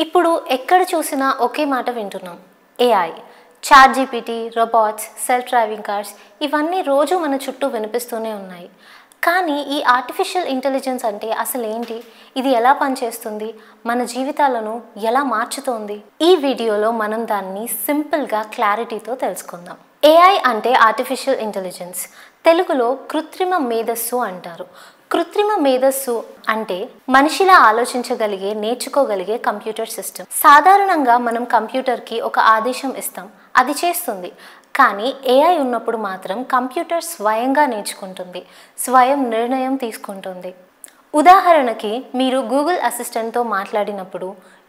ఇప్పుడు ఎక్కడ చూసినా ఒకే మాట వింటున్నాం. AI, chat GPT, robots, self driving cars ఇవన్నీ రోజు మన చుట్టూ వినిపిస్తూనే ఉన్నాయి. కానీ ఈ ఆర్టిఫిషియల్ ఇంటెలిజెన్స్ అంటే అసలు ఏంటి? ఇది ఎలా పనిచేస్తుంది? మన జీవితాలను ఎలా మార్చుతోంది? ఈ వీడియోలో మనం దాన్ని సింపుల్గా క్లారిటీతో తెలుసుకుందాం. ఏఐ అంటే ఆర్టిఫిషియల్ ఇంటెలిజెన్స్. తెలుగులో కృత్రిమ మేధస్సు అంటారు. కృత్రిమ మేధస్సు అంటే మనిషిలా ఆలోచించగలిగే, నేర్చుకోగలిగే కంప్యూటర్ సిస్టమ్. సాధారణంగా మనం కంప్యూటర్కి ఒక ఆదేశం ఇస్తాం, అది చేస్తుంది. కానీ ఏఐ ఉన్నప్పుడు మాత్రం కంప్యూటర్ స్వయంగా నేర్చుకుంటుంది, స్వయం నిర్ణయం తీసుకుంటుంది. ఉదాహరణకి మీరు గూగుల్ అసిస్టెంట్తో మాట్లాడినప్పుడు,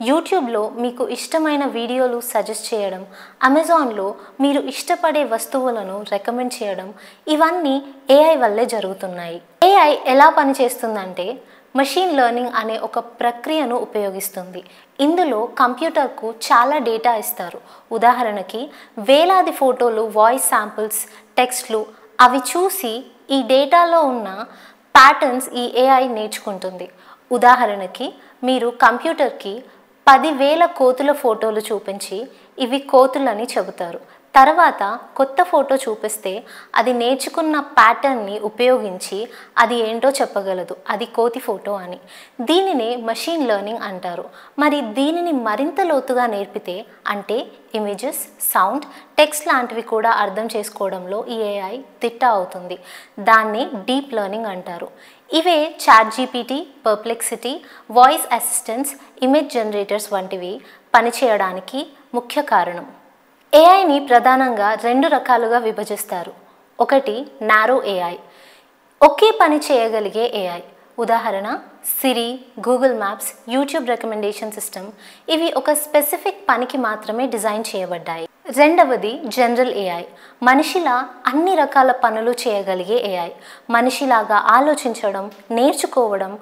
యూట్యూబ్లో మీకు ఇష్టమైన వీడియోలు సజెస్ట్ చేయడం, అమెజాన్లో మీరు ఇష్టపడే వస్తువులను రికమెండ్ చేయడం, ఇవన్నీ ఏఐ వల్లే జరుగుతున్నాయి. ఏఐ ఎలా పనిచేస్తుందంటే మెషిన్ లెర్నింగ్ అనే ఒక ప్రక్రియను ఉపయోగిస్తుంది. ఇందులో కంప్యూటర్కు చాలా డేటా ఇస్తారు. ఉదాహరణకి వేలాది ఫోటోలు, వాయిస్ శాంపిల్స్, టెక్స్ట్లు, అవి చూసి ఈ డేటాలో ఉన్న ప్యాటర్న్స్ ఈ ఏఐ నేర్చుకుంటుంది. ఉదాహరణకి మీరు కంప్యూటర్కి 10,000 కోతుల ఫోటోలు చూపించి ఇవి కోతులని చెబుతారు. తర్వాత కొత్త ఫోటో చూపిస్తే అది నేర్చుకున్న ప్యాటర్న్ని ఉపయోగించి అది ఏంటో చెప్పగలదు, అది కోతి ఫోటో అని. దీనినే మెషిన్ లెర్నింగ్ అంటారు. మరి దీనిని మరింత లోతుగా నేర్పితే, అంటే ఇమేజెస్, సౌండ్, టెక్స్ట్ లాంటివి కూడా అర్థం చేసుకోవడంలో ఈ ఏఐ దిట్ట అవుతుంది. దాన్నే డీప్ లెర్నింగ్ అంటారు. ఇవే chat GPT, perplexity, voice assistants, image generators వంటివి పనిచేయడానికి ముఖ్య కారణం. ఏఐని ప్రధానంగా 2 రకాలుగా విభజిస్తారు. ఒకటి నారో ఏఐ, ఒకే పని చేయగలిగే ఏఐ. ఉదాహరణ Siri, Google Maps, YouTube recommendation system. ఇవి ఒక స్పెసిఫిక్ పనికి మాత్రమే డిజైన్ చేయబడ్డాయి. రెండవది జనరల్ ఏఐ, మనిషిలా అన్ని రకాల పనులు చేయగలిగే ఏఐ. మనిషిలాగా ఆలోచించడం, నేర్చుకోవడం,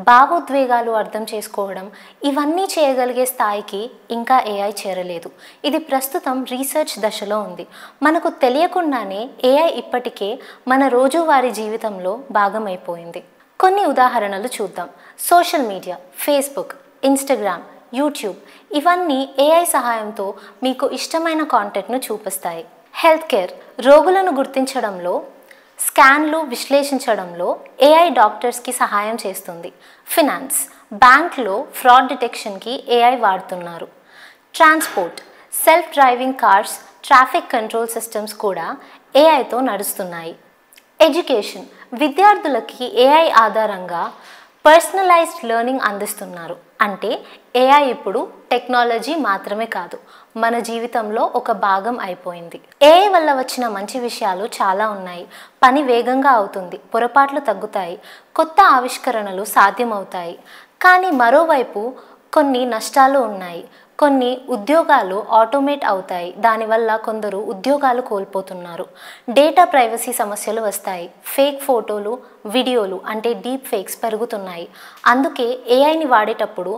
భావోద్వేగాలు అర్థం చేసుకోవడం, ఇవన్నీ చేయగలిగే స్థాయికి ఇంకా ఏఐ చేరలేదు. ఇది ప్రస్తుతం రీసెర్చ్ దశలో ఉంది. మనకు తెలియకుండానే ఏఐ ఇప్పటికే మన రోజువారీ జీవితంలో భాగమైపోయింది. కొన్ని ఉదాహరణలు చూద్దాం. Social media, Facebook, Instagram, YouTube ఇవన్నీ ఏఐ సహాయంతో మీకు ఇష్టమైన కాంటెంట్ను చూపిస్తాయి. హెల్త్ కేర్, రోగులను గుర్తించడంలో, స్కాన్లు విశ్లేషించడంలో ఏఐ డాక్టర్స్కి సహాయం చేస్తుంది. ఫినాన్స్, బ్యాంక్లో ఫ్రాడ్ డిటెక్షన్కి ఏఐ వాడుతున్నారు. Transport, self driving cars, traffic control systems కూడా ఏఐతో నడుస్తున్నాయి. ఎడ్యుకేషన్, విద్యార్థులకి ఏఐ ఆధారంగా పర్సనలైజ్డ్ లెర్నింగ్ అందిస్తున్నారు. అంటే ఏఐ ఇప్పుడు టెక్నాలజీ మాత్రమే కాదు, మన జీవితంలో ఒక భాగం అయిపోయింది. ఏఐ వల్ల వచ్చిన మంచి విషయాలు చాలా ఉన్నాయి. పని వేగంగా అవుతుంది, పొరపాట్లు తగ్గుతాయి, కొత్త ఆవిష్కరణలు సాధ్యమవుతాయి. కానీ మరోవైపు కొన్ని నష్టాలు ఉన్నాయి. కొన్ని ఉద్యోగాలు ఆటోమేట్ అవుతాయి, దానివల్ల కొందరు ఉద్యోగాలు కోల్పోతున్నారు. డేటా ప్రైవసీ సమస్యలు వస్తాయి. ఫేక్ ఫోటోలు, వీడియోలు అంటే డీప్ ఫేక్స్ పెరుగుతున్నాయి. అందుకే ఏఐని వాడేటప్పుడు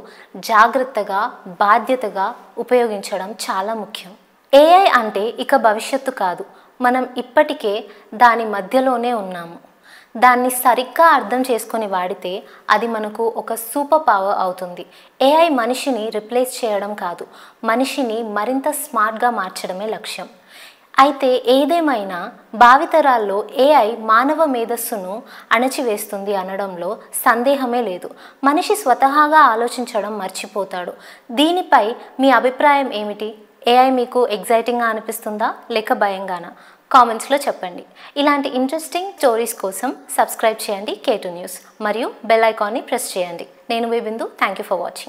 జాగ్రత్తగా, బాధ్యతగా ఉపయోగించడం చాలా ముఖ్యం. ఏఐ అంటే ఇక భవిష్యత్తు కాదు, మనం ఇప్పటికే దాని మధ్యలోనే ఉన్నాము. దాన్ని సరిగ్గా అర్థం చేసుకొని వాడితే అది మనకు ఒక సూపర్ పవర్ అవుతుంది. ఏఐ మనిషిని రిప్లేస్ చేయడం కాదు, మనిషిని మరింత స్మార్ట్గా మార్చడమే లక్ష్యం. అయితే ఏదేమైనా భావితరాల్లో ఏఐ మానవ మేధస్సును అణచివేస్తుంది అనడంలో సందేహమే లేదు. మనిషి స్వతహాగా ఆలోచించడం మర్చిపోతాడు. దీనిపై మీ అభిప్రాయం ఏమిటి? ఏఐ మీకు ఎగ్జైటింగ్గా అనిపిస్తుందా లేక భయంగానా? కామెంట్స్లో చెప్పండి. ఇలాంటి ఇంట్రెస్టింగ్ స్టోరీస్ కోసం సబ్స్క్రైబ్ చేయండి K2 న్యూస్ మరియు బెల్ ఐకాన్ని ప్రెస్ చేయండి. నేను మీ Bindu. Thank you for watching.